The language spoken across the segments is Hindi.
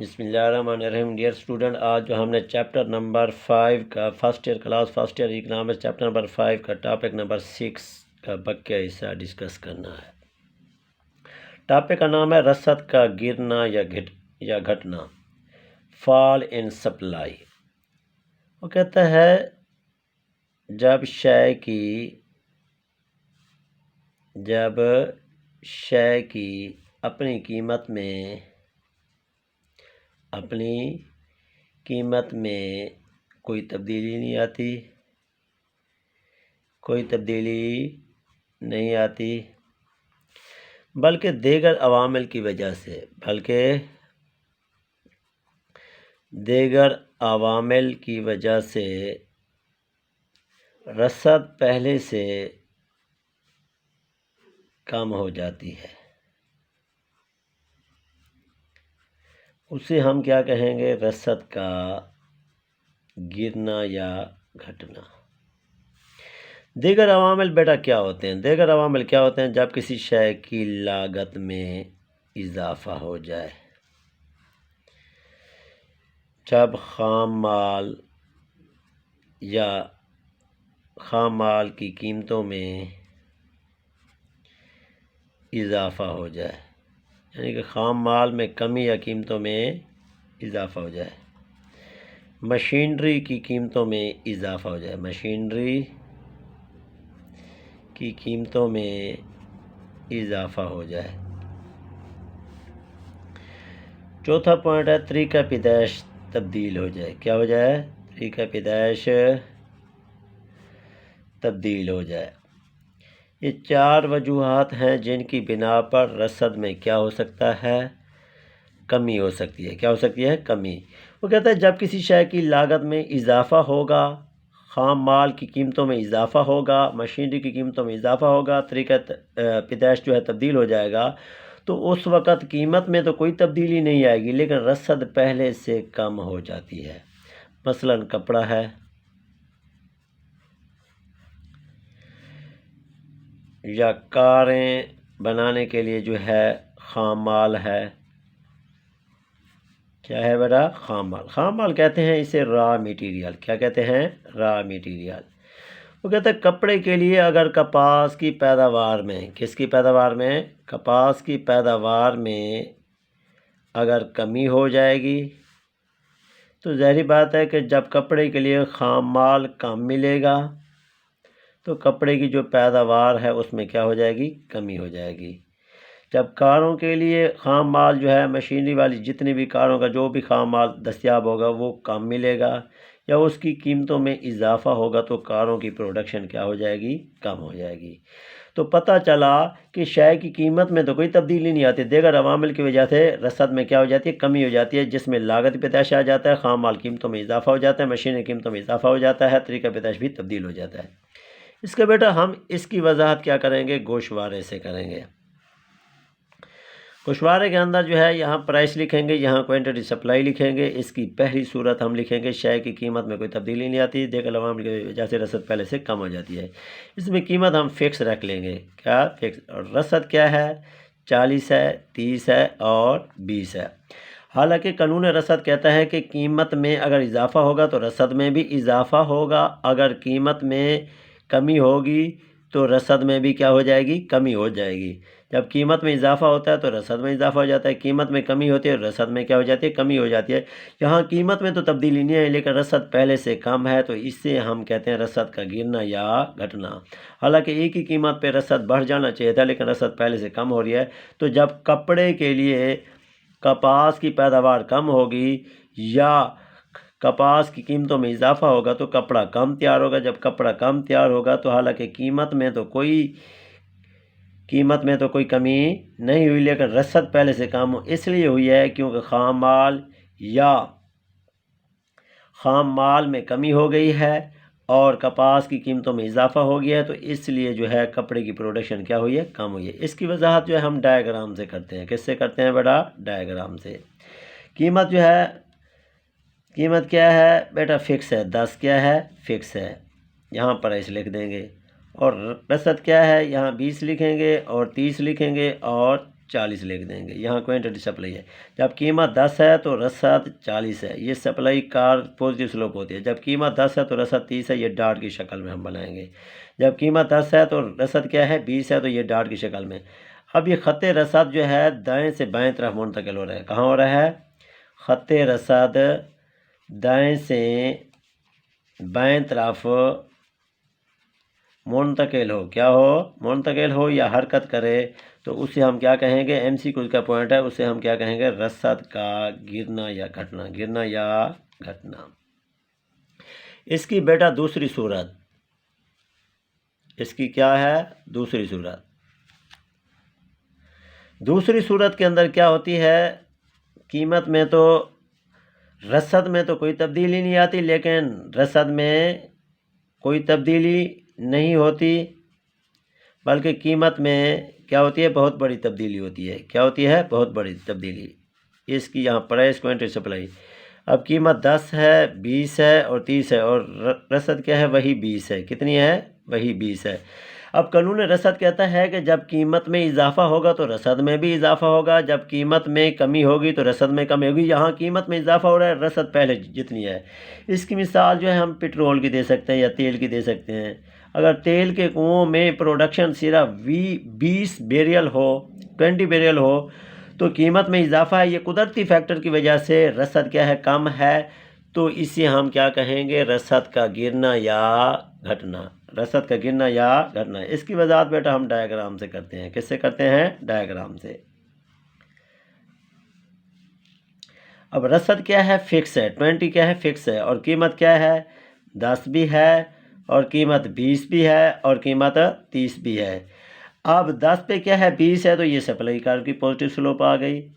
बिस्मिल्लाहिर्रहमानिर्रहीम। डियर स्टूडेंट, आज जो हमने चैप्टर नंबर 5 का first year class first year economics chapter number 5 का टॉपिक नंबर 6 का बकिया हिस्सा डिस्कस करना है। टॉपिक का नाम है रसद का गिरना या घटना, फॉल इन सप्लाई। वो कहता है जब शय की अपनी कीमत में कोई तब्दीली नहीं आती, बल्कि दीगर अवामिल की वजह से रसद पहले से कम हो जाती है, उसे हम क्या कहेंगे? रसद का गिरना या घटना। दीगर अवामिल बेटा क्या होते हैं? दीगर अवामिल क्या होते हैं? जब किसी शय की लागत में इजाफा हो जाए, जब खाम माल की कीमतों में इजाफा हो जाए, यानी कि खाम माल में कमी या कीमतों में इजाफा हो जाए, मशीनरी की कीमतों में इजाफा हो जाए, मशीनरी की कीमतों में इजाफा हो जाए। चौथा पॉइंट है तरीका पैदाइश तब्दील हो जाए। क्या हो जाए? तरीका पैदाइश तब्दील हो जाए। ये चार वजूहात हैं जिनकी बिना पर रसद में क्या हो सकता है? कमी हो सकती है। क्या हो सकती है? कमी। वो कहता है जब किसी शय की लागत में इजाफा होगा, खाम माल की कीमतों में इजाफा होगा, मशीनरी की कीमतों में इजाफा होगा, तरीका पैदाइश जो है तब्दील हो जाएगा, तो उस वक़्त कीमत में तो कोई तब्दीली नहीं आएगी, लेकिन रसद पहले से कम हो जाती है। मसलन कपड़ा है या कारें बनाने के लिए जो है खाम माल है। क्या है बेटा? खाम माल कहते हैं इसे रॉ मटेरियल। क्या कहते हैं? Raw material. वो कहते हैं कपड़े के लिए अगर कपास की पैदावार में, किसकी पैदावार में? कपास की पैदावार में अगर कमी हो जाएगी, तो ज़ाहिर बात है कि जब कपड़े के लिए खाम माल कम मिलेगा, तो कपड़े की जो पैदावार है उसमें क्या हो जाएगी? कमी हो जाएगी। जब कारों के लिए खाम माल जो है, मशीनरी वाली जितनी भी कारों का जो भी खाम माल दस्तयाब होगा वो कम मिलेगा या उसकी कीमतों में इजाफा होगा, तो कारों की प्रोडक्शन क्या हो जाएगी? कम हो जाएगी। तो पता चला कि शय की कीमत में तो कोई तब्दीली नहीं आती, दीगर अवामिल की वजह से रसद में क्या हो जाती है? कमी हो जाती है, जिसमें लागत पैदाइश आ जाता है, खाम माल कीमतों में इजाफा हो जाता है, मशीनरी कीमतों में इजाफा हो जाता है, तरीका पैदाइश भी तब्दील हो जाता है। इसका बेटा हम इसकी वजाहत क्या करेंगे? गोशवारे से करेंगे। गोशवारे के अंदर जो है यहाँ प्राइस लिखेंगे, यहाँ क्वांटिटी सप्लाई लिखेंगे। इसकी पहली सूरत हम लिखेंगे शय की कीमत में कोई तब्दीली नहीं आती, दीगर अवामिल की वजह से रसद पहले से कम हो जाती है। इसमें कीमत हम फिक्स रख लेंगे। क्या फिक्स? और रसद क्या है? 40 है, 30 है और 20 है। हालांकि कानून रसद कहता है कि कीमत में अगर इजाफा होगा तो रसद में भी इजाफा होगा, अगर कीमत में कमी होगी तो रसद में भी क्या हो जाएगी? कमी हो जाएगी। जब कीमत में इजाफा होता है तो रसद में इजाफा हो जाता है, कीमत में कमी होती है रसद में क्या हो जाती है? कमी हो जाती है। यहाँ कीमत में तो तब्दीली नहीं है, लेकिन रसद पहले से कम है, तो इससे हम कहते हैं रसद का गिरना या घटना। हालांकि एक ही कीमत पे रसद बढ़ जाना चाहिए था, लेकिन रसद पहले से कम हो रही है। तो जब कपड़े के लिए कपास की पैदावार कम होगी या कपास की कीमतों में इजाफा होगा, तो कपड़ा कम तैयार होगा। जब कपड़ा कम तैयार होगा तो हालांकि कीमत में तो कोई कमी नहीं हुई, लेकिन रसद पहले से कम इसलिए हुई है क्योंकि खाम माल में कमी हो गई है और कपास की कीमतों में इजाफा हो गया है, तो इसलिए जो है कपड़े की प्रोडक्शन क्या हुई है? कम हुई है। इसकी वजाहत जो है हम डायग्राम से करते हैं। किससे करते हैं बेटा? डायग्राम से। कीमत जो है, कीमत क्या है बेटा? फिक्स है। 10 क्या है? फिक्स है। यहाँ प्राइस लिख देंगे। और रसद क्या है? यहाँ 20 लिखेंगे और 30 लिखेंगे और 40 लिख देंगे। यहाँ क्वांटिटी सप्लाई है। जब कीमत 10 है तो रसद 40 है, ये सप्लाई कार पॉजिटिव स्लोप होती है। जब कीमत 10 है तो रसद 30 है, ये डॉट की शक्ल में हम बनाएंगे। जब कीमत 10 है तो रसद क्या है 20 है, तो ये डॉट की शक्ल में। अब ये ख़त्ते रसद जो है दाएं से बाएं तरफ मुंतकिल हो रहा है। कहाँ हो रहा है? ख़त्ते रसद दाएं से बाएं तरफ मुंतकिल हो, क्या हो? मुंतकिल हो या हरकत करे, तो उसे हम क्या कहेंगे? MCQ का पॉइंट है, उसे हम क्या कहेंगे? रसद का गिरना या घटना, गिरना या घटना। इसकी बेटा दूसरी सूरत, इसकी क्या है? दूसरी सूरत। दूसरी सूरत के अंदर क्या होती है? कीमत में तो रसद में तो कोई तब्दीली नहीं आती, लेकिन रसद में कोई तब्दीली नहीं होती, बल्कि कीमत में क्या होती है? बहुत बड़ी तब्दीली होती है। क्या होती है? बहुत बड़ी तब्दीली। इसकी यहाँ प्राइस क्वांटिटी सप्लाई। अब कीमत 10 है, 20 है और 30 है, और रसद क्या है? वही 20 है। कितनी है? वही 20 है। अब कानून रसद कहता है कि जब कीमत में इजाफा होगा तो रसद में भी इजाफा होगा, जब कीमत में कमी होगी तो रसद में कमी होगी। यहाँ कीमत में इजाफा हो रहा है, रसद पहले जितनी है। इसकी मिसाल जो है हम पेट्रोल की दे सकते हैं या तेल की दे सकते हैं। अगर तेल के कुओं में प्रोडक्शन सिर्फ 20 बैरल हो, 20 बैरल हो, तो कीमत में इजाफा है। ये कुदरती फैक्टर की वजह से रसद क्या है? कम है। तो इसे हम क्या कहेंगे? रसद का गिरना या घटना। रसद का गिरना या घटना। इसकी वजाहत बेटा हम डायग्राम से करते हैं। किससे करते हैं? डायग्राम से। अब रसद क्या है? फिक्स है। 20 क्या है? फिक्स है। और कीमत क्या है? 10 भी है, और कीमत 20 भी है, और कीमत 30 भी है। अब 10 पे क्या है? 20 है, तो ये सप्लाई कार की पॉजिटिव स्लोप आ गई।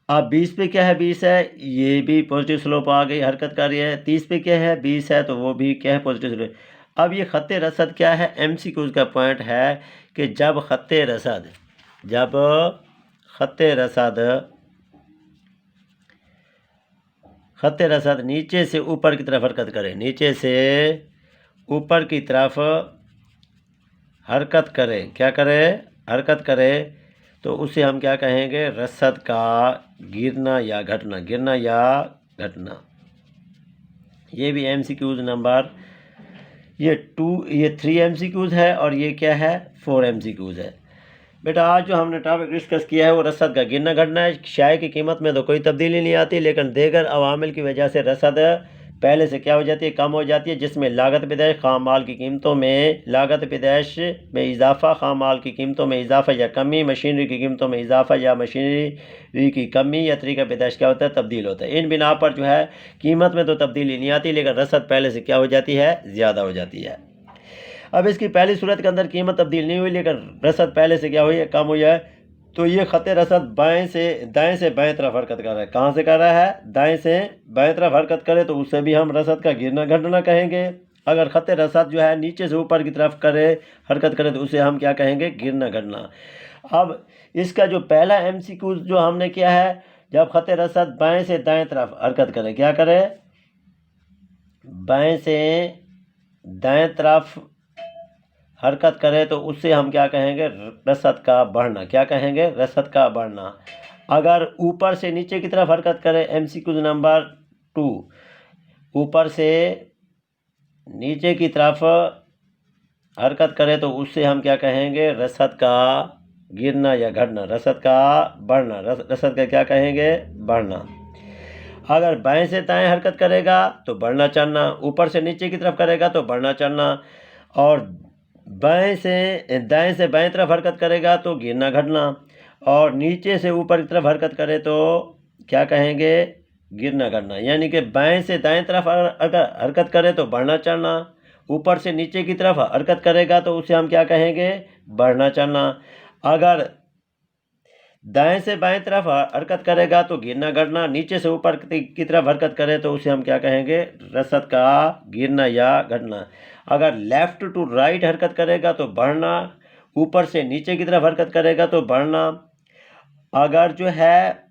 अब 20 पे क्या है? 20 है, ये भी पॉजिटिव स्लोप आ गई, हरकत कर रही है। 30 पे क्या है? 20 है, तो वो भी क्या है? Positive slope. अब ये ख़त्ते रसद क्या है? MCQ का पॉइंट है कि जब ख़त्ते रसद नीचे से ऊपर की तरफ हरकत करे, नीचे से ऊपर की तरफ हरकत करे, क्या करे? हरकत करे, तो उसे हम क्या कहेंगे? रसद का गिरना या घटना, गिरना या घटना। ये भी MCQs नंबर, ये 3 MCQs है, और ये क्या है? 4 MCQs है। बेटा आज जो हमने टॉपिक डिस्कस किया है वो रसद का गिरना घटना है। शाय की कीमत में तो कोई तब्दीली नहीं आती, लेकिन दीगर अवामिल की वजह से रसद पहले से क्या हो जाती है? कम हो जाती है, जिसमें लागत पैदाइश, खाम माल की कीमतों में लागत पैदाइश में इजाफा, खाम माल की कीमतों में इजाफा या कमी, मशीनरी की कीमतों में इजाफा या मशीनरी की कमी या तरीका पैदाइश क्या होता है? तब्दील होता है। इन बिना पर जो है कीमत में तो तब्दीली नहीं आती, लेकिन रसद पहले से क्या हो जाती है? ज़्यादा हो जाती है। अब इसकी पहली सूरत के अंदर कीमत तब्दील नहीं हुई, लेकिन रसद पहले से क्या हुई है? कम हुई है। तो ये ख़त्ते रसद दाएं से बाएं तरफ हरकत कर रहा है। कहाँ से कर रहा है? दाएं से बाएं तरफ हरकत करे, तो उसे भी हम रसद का गिरना घटना कहेंगे। अगर ख़त्ते रसद जो है नीचे से ऊपर की तरफ हरकत करे, तो उसे हम क्या कहेंगे? गिरना घटना। अब इसका जो पहला MCQ जो हमने किया है, जब ख़त्ते रसद बाएं से दाएं तरफ हरकत करे, क्या करे? बाएं से दाएं तरफ हरकत करे, तो उससे हम क्या कहेंगे? रसद का बढ़ना। क्या कहेंगे? रसद का बढ़ना। अगर ऊपर से नीचे की तरफ हरकत करे, MCQ नंबर 2, ऊपर से नीचे की तरफ हरकत करे, तो उससे हम क्या कहेंगे? रसद का गिरना या घटना, रसद का बढ़ना। रसद का क्या कहेंगे? बढ़ना। अगर बाएं से दाएं हरकत करेगा तो बढ़ना चढ़ना, ऊपर से नीचे की तरफ करेगा तो बढ़ना चढ़ना, और दाएं से बाएं तरफ हरकत करेगा तो गिरना घटना, और नीचे से ऊपर की तरफ हरकत करे तो क्या कहेंगे? गिरना घटना। यानी कि बाएं से दाएं तरफ हरकत करे तो बढ़ना चढ़ना, ऊपर से नीचे की तरफ हरकत करेगा तो उसे हम क्या कहेंगे? बढ़ना चढ़ना। अगर दाएं से बाएं तरफ हरकत करेगा तो गिरना घटना, नीचे से ऊपर की तरफ हरकत करे तो उसे हम क्या कहेंगे? रसद का गिरना या घटना। अगर लेफ़्ट टू राइट हरकत करेगा तो बढ़ना, ऊपर से नीचे की तरफ हरकत करेगा तो बढ़ना। अगर जो है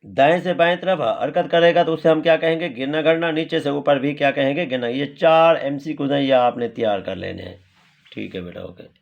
दाएं से बाएं तरफ हरकत करेगा तो उसे हम क्या कहेंगे? गिरना घटना। नीचे से ऊपर भी क्या कहेंगे? गिरना। ये 4 MCQ हैं, ये आपने तैयार कर लेने हैं। ठीक है बेटा, ओके।